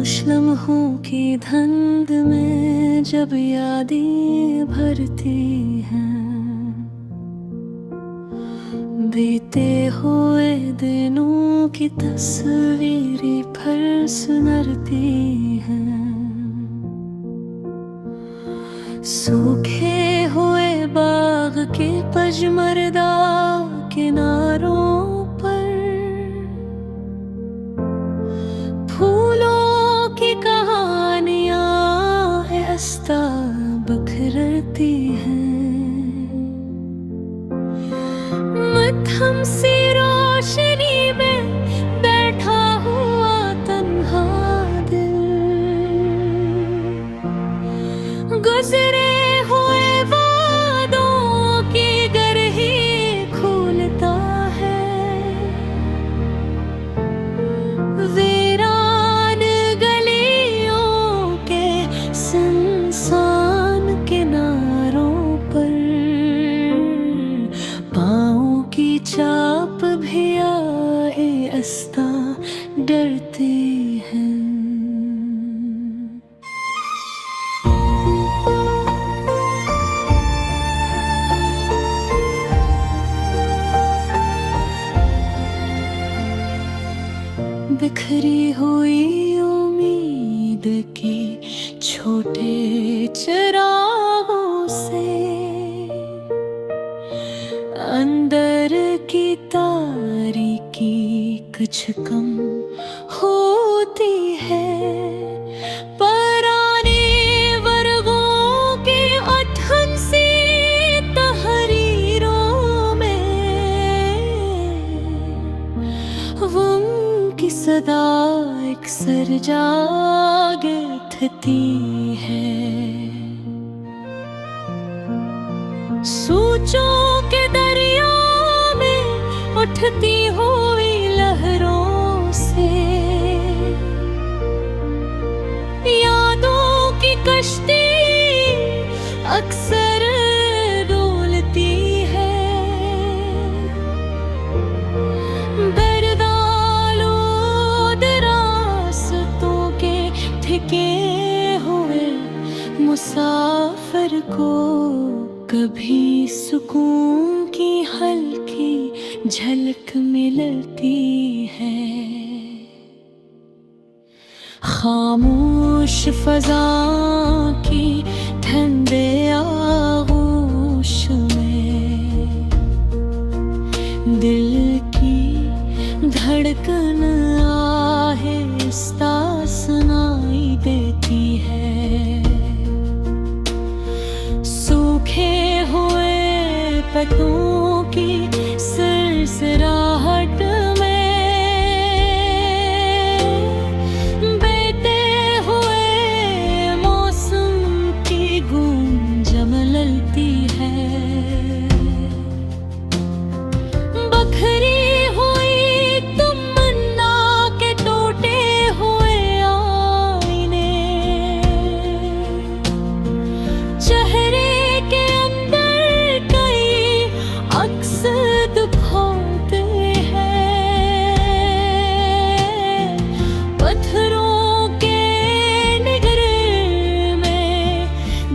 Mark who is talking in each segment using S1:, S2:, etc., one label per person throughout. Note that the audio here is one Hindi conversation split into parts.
S1: खामोश लम्हों की धुंध में जब यादें भरती हैं, बीते हुए दिनों की तस्वीरें फिर सुनरती हैं। सूखे हुए बाग के पजमरदा किनारों पर फूलों की कहानियां हंसता बिखरती हैं। मध्यम सी रोशनी में बैठा हुआ तन्हा दिल, गुजरे हुए वादों की गरही खोलता है। वीरान गलियों के सुनसान किनारों पर पाँव की चाप भी आए आस्था डरती हैं। बिखरी हुई उम्मीद की छोटे चिरागों से अंदर की तारीकी कुछ कम होती है। पुराने वर्गों के अथन सी तहरीरों में वो की सदा अक्सर जागे उठती है। सोचों के दरिया में उठती हुई लहरों से यादों की कश्ती अक्सर डोलती है। ठिके हुए मुसाफिर को कभी सुकून की हल्की झलक मिलती है। खामोश फजा की ठंडे आगोश में दिल की धड़कन आहिस्ता सुनाई देती है। सूखे हुए पत्तों की सरसराहट में बहते हुए मौसम की गूंज मलती है। बखरी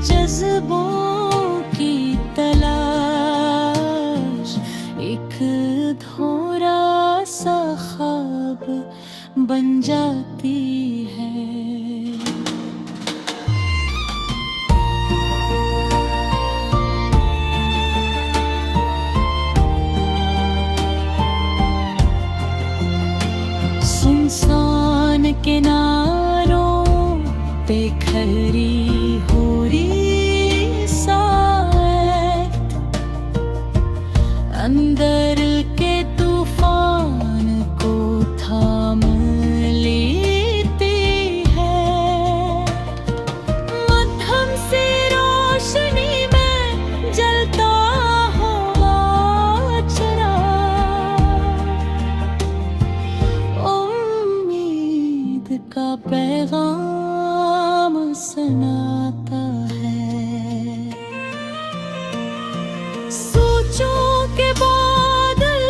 S1: जज्बों की तलाश एक थोड़ा सा ख्वाब बन जाती है। सुनसान किनारों पे खरी अंदर के तूफान को थाम लेती है। मध्यम से रोशनी में जलता हुआ चिराग उम्मीद का पैगाम सुनाता है। सोचों के बादल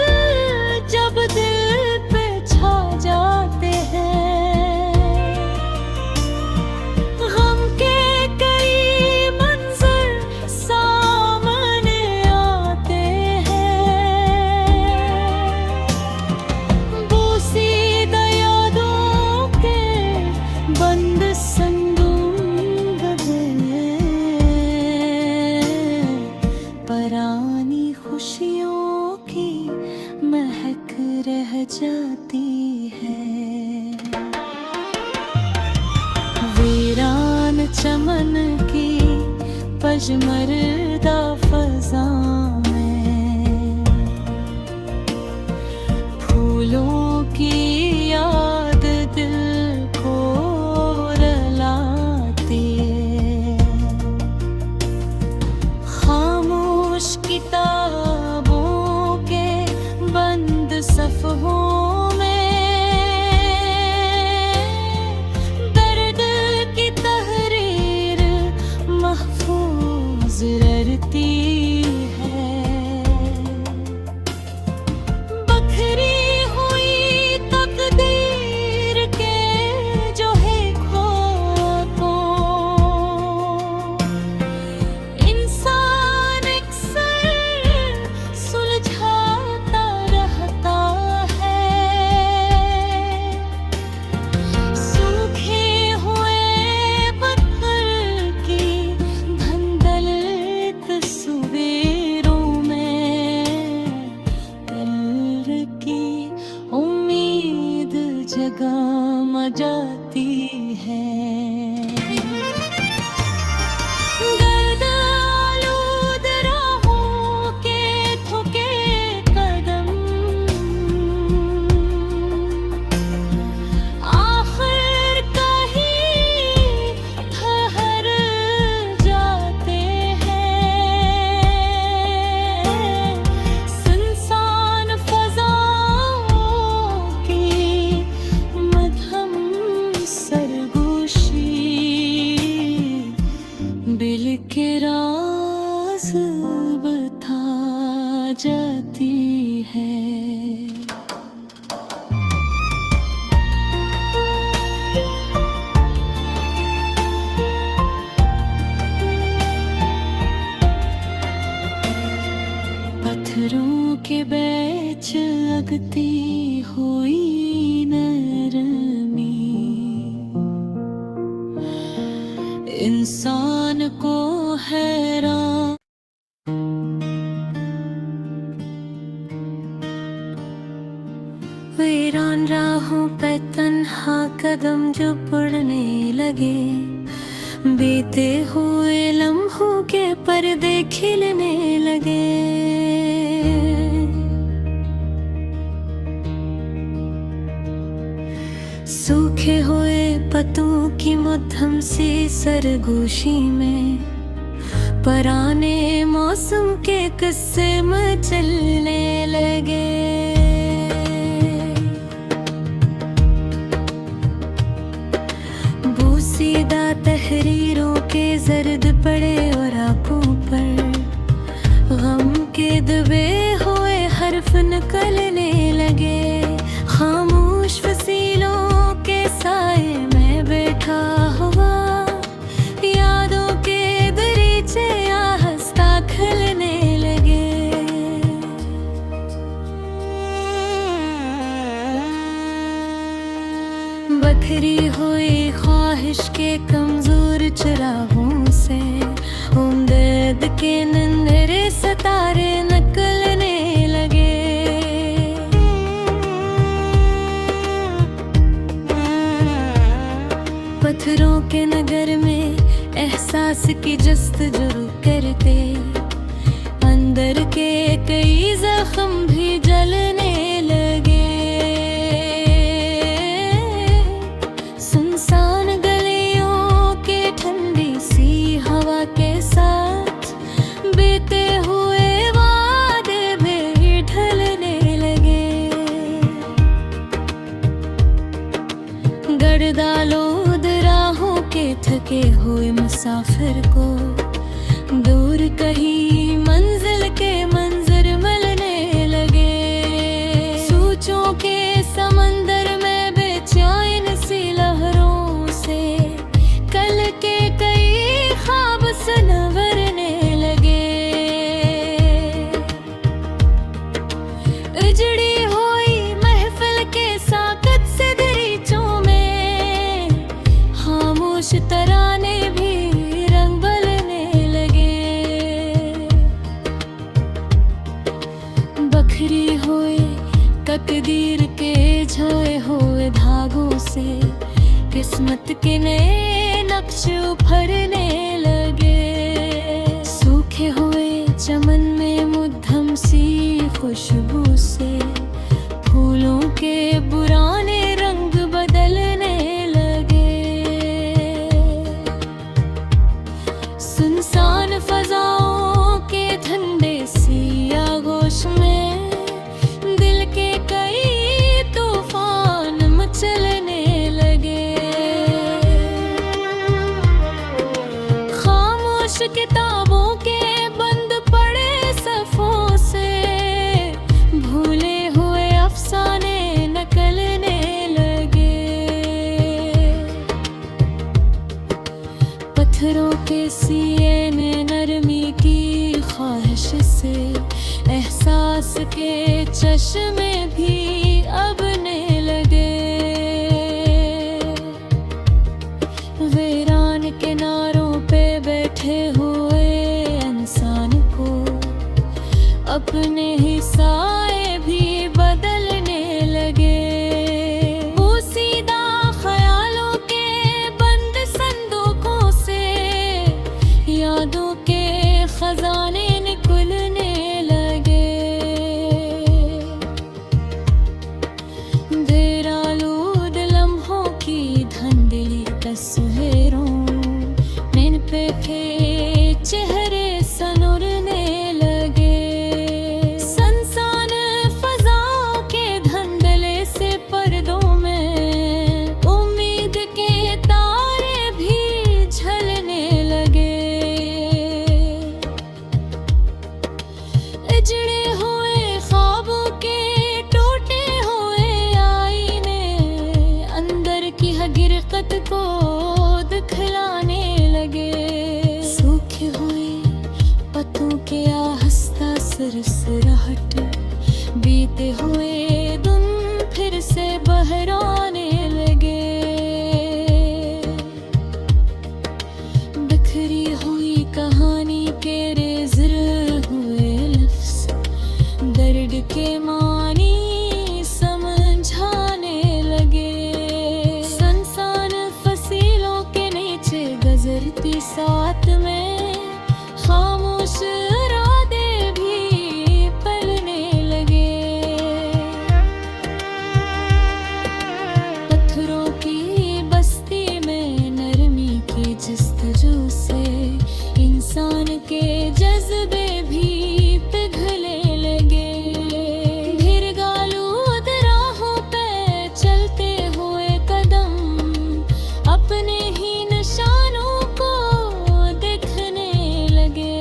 S1: जब दिल पे छा जाते हैं, गर्दा फजा में फूलों की याद दिल को रलाती है। खामोश किताबों के बंद सफ़हों में दर्द की तहरीर महफूज रहती है। बखरी हुई तकदीर के जो है खोपों, इंसान अक्सर सुलझाता रहता है। सूखे हुए पत्थर की धंधल तस्वीरों में कल की उम्मीद जगा जाती है। गर्द आलूद राहों के थके कदम आखिर कहीं ठहर जाते हैं। सुनसान फज़ाओं की मध्यम सरगोशी बिल के राज बता जाती है। पत्थरों के बीच लगती हुई नरमी इंसान को हैरान वीरान राहों पे तन्हा कदम जो पड़ने लगे, बीते हुए लम्हों के पर्दे खिलने लगे। सूखे हुए पत्तों की मध्यम सी सरगोशी में पुराने मौसम के किस्से मचलने लगे। बूसीदा तहरीरों के जर्द पड़े और आंखों पर गम के दबे हुए हर्फ निकलने लगे। खामोश फसीलों के साए में बैठा हुआ यादों के दरीचे आहिस्ता खुलने लगे। बखरी हुई ख्वाहिश के कमजोर चिरागों से उम्मीद के नन्हे सितारे निकलने लगे। पत्थरों के नगर में एहसास की जस्तजू करते अंदर के कई जख्म भी जलने लगे। सुनसान गलियों के ठंडी सी हवा के साथ बीते हुए वादे भी ढलने लगे। गर्दालोद राहों के थके हुए मुसाफिर को दूर कहीं मंजिल के मंजर मिलने लगे। सोचों के समंदर में बेचैन सी लहरों से कल के कई ख्वाब सनवरने लगे। उजड़ी हुई महफिल के साकत से दरीचों में खामोश तराने भी रंग बलने लगे। बखरी हुए तकदीर के झोए हुए धागों से किस्मत के नए नक्श उभरने लगे। सूखे सूखे हुए चमन में मुद्दम सी खुशबू से फूलों के पुराने रंग बदलने लगे। सुनसान फजाओं के ठंडे सी आगोश में दिल के कई तूफान मचलने लगे। खामोश किताबों के बंद पड़े सफ़ों से भूले हुए अफसाने नकलने लगे। पत्थरों के सिए में नरमी की ख्वाहिश से एहसास के चश्मे भी अबने लगे। वीरान किनारों पे बैठे हुए इंसान को अपने ही साए भी बदलने लगे। वो सीधा ख्यालों के बंद संदूकों से यादों के खजाने निकलने लगे। देर आलूद लम्हों की धुंधली तस्वीरों इन पे चेहरे सनुरने लगे। सनसान फजाओं के धंधले से पर्दों में उम्मीद के तारे भी झलने लगे। उजड़े हुए ख्वाबों के टूटे हुए आईने अंदर की हकीकत को दिखलाने लगे। सूखे हुए पत्तों के आहिस्ता सरसराहट बीते हुए दिन फिर से बहराने लगे। बिखरी हुई कहानी के रेज़र हुए लफ्ज़ दर्द के मानी समझाने लगे। सनसान फसीलों के नीचे गुजरती साथ में खामोश इरादे भी पलने लगे। पत्थरों की बस्ती में नरमी की जस्तजू से इंसान के जज्बे भी पिघलने लगे। भिरगालूद राहों पे चलते हुए कदम अपने ही निशानों को देखने लगे।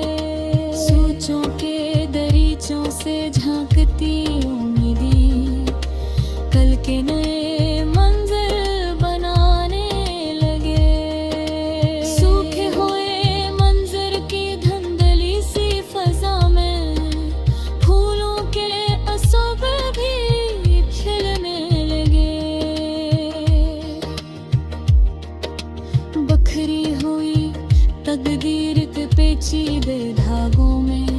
S1: सोचों के दरीचों से झांकती उम्मीदें कल के नए मंजर बनाने लगे। सूखे हुए मंजर की धुंधली सी फजा में फूलों के असब भी खिलने लगे। बखरी हुई तकदीर के पेचीदे धागों में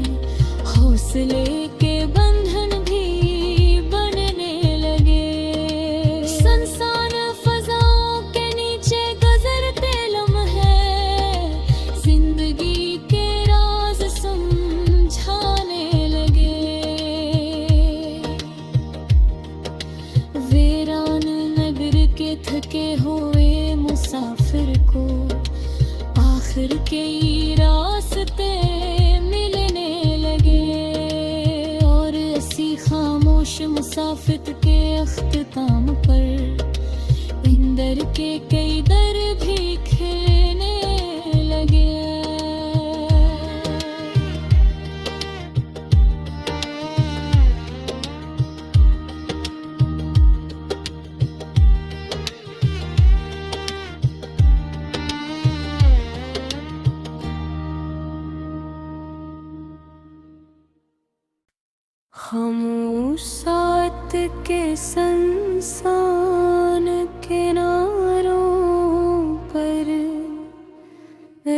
S1: हौसले के बंधन भी बनने लगे। सनसान फजाओं के नीचे गुजरते लम्हे जिंदगी के राज समझाने लगे। वीरान नगर के थके हुए मुसाफिर को आखिर के रास्ते मिलने लगे। और ऐसी खामोश मुसाफिर के अख्ताम पर इंदर के कई दर भी खिलने लगे। खामोशात के संसान किनारों पर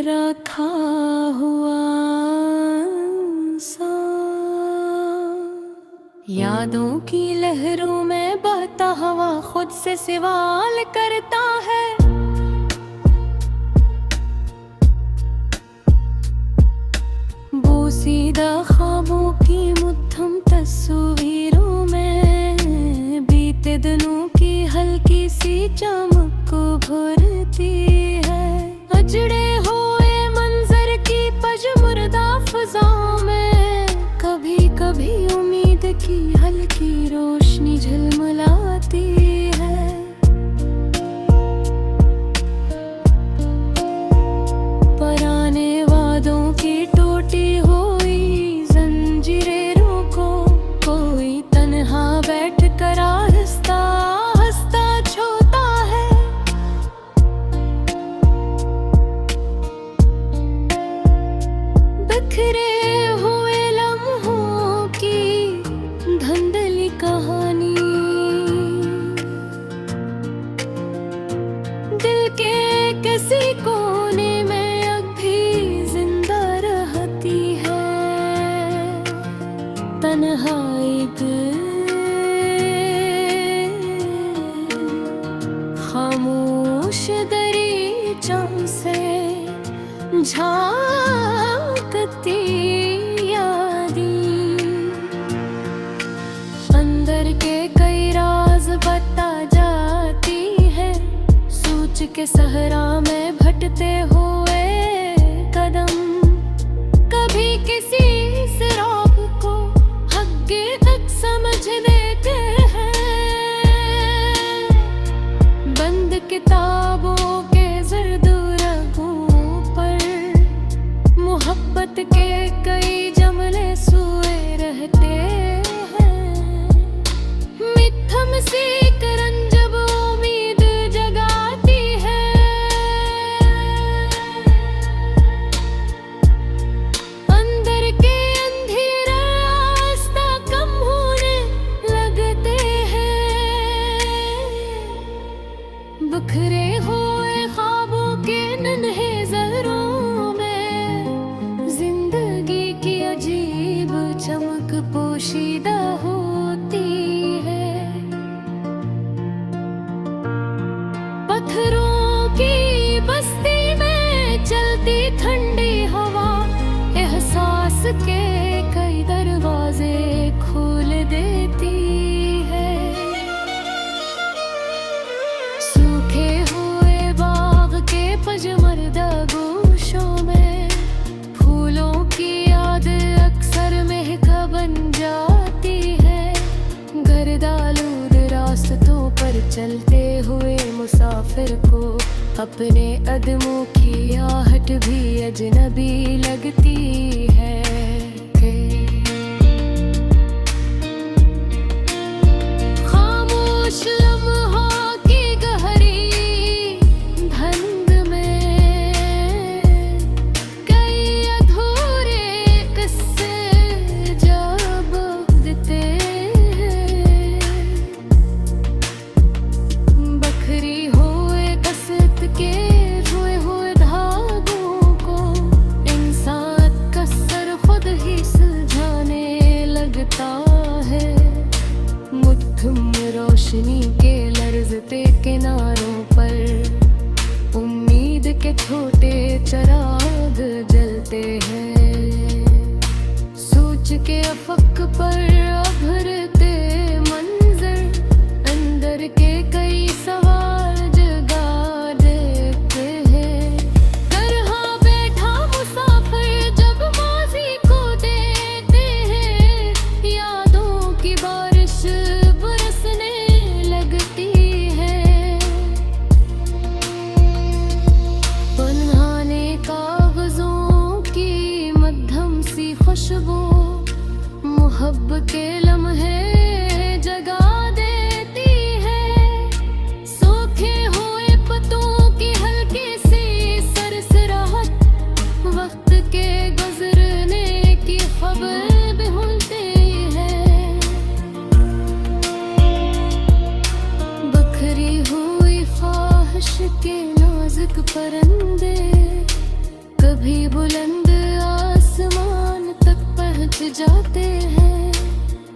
S1: रखा हुआ सा यादों की लहरों में बहता हवा खुद से सवाल करता है। वो पोसीदा ख्वाबों की मुद्दम तस्वीरों में बीते दिनों की हल्की सी चमक को भरती है। अजड़े हुए मंजर की पजमुर्दा फिजाओं में कभी कभी उम्मीद की हल्की रोशनी झिलमिलाती है। पुराने वादों की टूटी हुई जंजीरें रोको, कोई तन्हा बैठ कर आहिस्ता आहिस्ता छूता है। बिखरे हुए लम्हों की धुंधली कहानी दिल के किसी कोने में अब भी जिंदा रहती है। तन्हाई खामोश दरीचों से झांकती यादें, अंदर के कई राज बता जाती है। सोच के सहरा में भटते हुए कदम कभी किसी सिराग को हकीकत समझ देते हैं। बंद किताबों के जर्द रंगों पर मोहब्बत के कई जमले सोए रहते हैं। मिथम सी करन जब उम्मीद जगाती है, अंदर के अंधेरा रास्ता कम होने लगते हैं। बिखरे हुए ख्वाबों के नन्हे ज़रों में जिंदगी की अजीब चमक पोशीदा होती है। पत्थरों की बस्ती में चलती ठंडी हवा एहसास के कई दरवाजे खोल देती है। सूखे हुए बाग के पजमर्दा गोशों में फूलों की याद अक्सर महका बन जाती है। गर्दालूद रास्तों पर चलते हुए मुसाफिर को अपने कदमों की आहट भी अजनबी लगती है। खामोश लम्हों की गहरी धुंध में कई अधूरे किस्से जब देते हैं। बखरी हुए कसरत के रोए हुए धागों को इंसान कसर खुद ही सुलझाने लगता है। मुट्ठम रोशनी के लर्जते किनारों पर उम्मीद के छोटे चिराग जलते हैं। सोच के अफक पर अभरते मंजर अंदर के कई सवाल जगा देते हैं। तरह बैठा मुसाफिर जब माजी को देखते हैं, यादों की बारिश बरसने लगती है। पुराने कागजों की मध्यम सी खुशबू मोहब्बत के लम्हे जगा देती है। सूखे हुए पत्तों की हल्की सी सरसराहट वक्त के गुजरने की खबर भी भूलती है। बखरी हुई ख्वाहिश के नाजुक परिंदे कभी बुलंद आसमान तक पहुंच जाते हैं।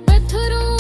S1: पत्थरों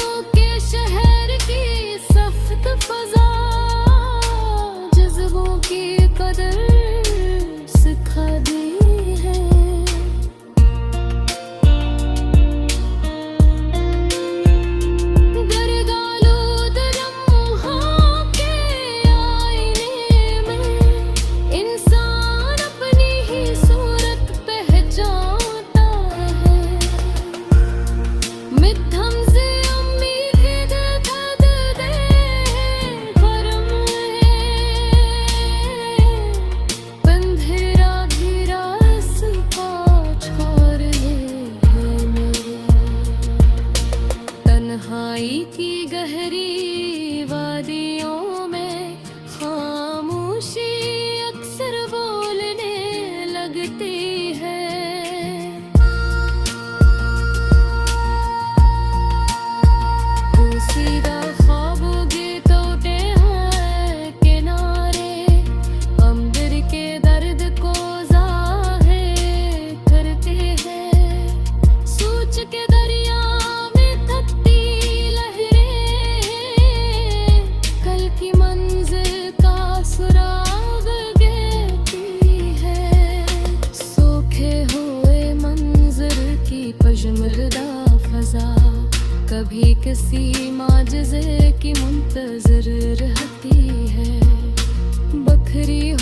S1: खुशमहदा फजा कभी किसी माजज़े की मुंतज़िर रहती है। बखरी